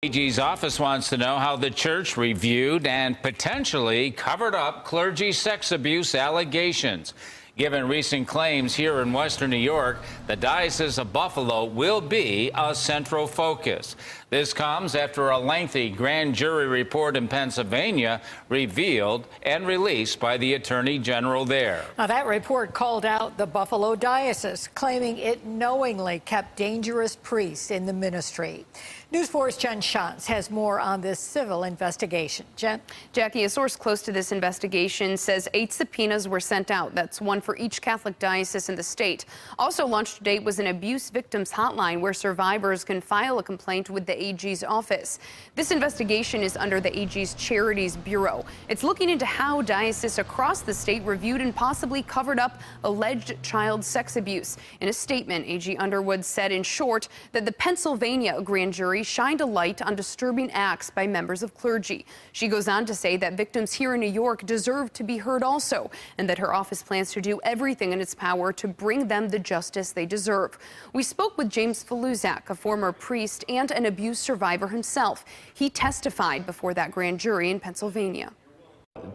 AG's office wants to know how the church reviewed and potentially covered up clergy sex abuse allegations. Given recent claims here in Western New York, the Diocese of Buffalo will be a central focus. This comes after a lengthy grand jury report in Pennsylvania revealed and released by the Attorney General there. Now, that report called out the Buffalo Diocese, claiming it knowingly kept dangerous priests in the ministry. News 4's Jen Shantz has more on this civil investigation. Jen? Jackie, a source close to this investigation says 8 subpoenas were sent out. That's one for each Catholic diocese in the state. Also launched to date was an abuse victims hotline where survivors can file a complaint with the AG's office. This investigation is under the AG's Charities Bureau. It's looking into how dioceses across the state reviewed and possibly covered up alleged child sex abuse. In a statement, AG Underwood said, in short, that the Pennsylvania grand jury shined a light on disturbing acts by members of clergy. She goes on to say that victims here in New York deserve to be heard also, and that her office plans to do everything in its power to bring them the justice they deserve. We spoke with James Faluzak, a former priest and an abuse survivor himself. He testified before that grand jury in Pennsylvania.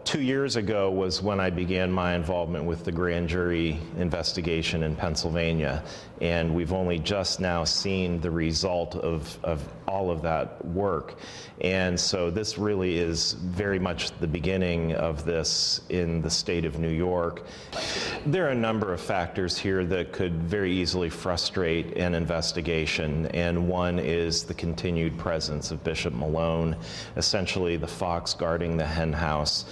2 years ago was when I began my involvement with the grand jury investigation in Pennsylvania, and we've only just now seen the result of all of that work. And so this really is very much the beginning of this in the state of New York. There are a number of factors here that could very easily frustrate an investigation, and one is the continued presence of Bishop Malone, essentially the fox guarding the hen house.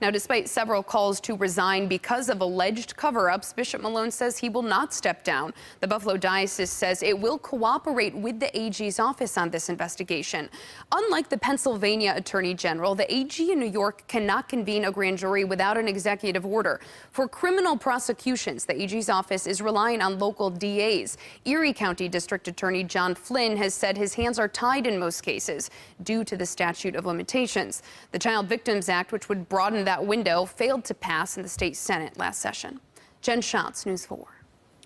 Now, despite several calls to resign because of alleged cover-ups, Bishop Malone says he will not step down. The Buffalo Diocese says it will cooperate with the AG's office on this investigation. Unlike the Pennsylvania Attorney General, the AG in New York cannot convene a grand jury without an executive order. For criminal prosecutions, the AG's office is relying on local DAs. Erie County District Attorney John Flynn has said his hands are tied in most cases due to the statute of limitations. The Child Victims Act, which would broaden that window, failed to pass in the state Senate last session. Jen Shantz, News 4.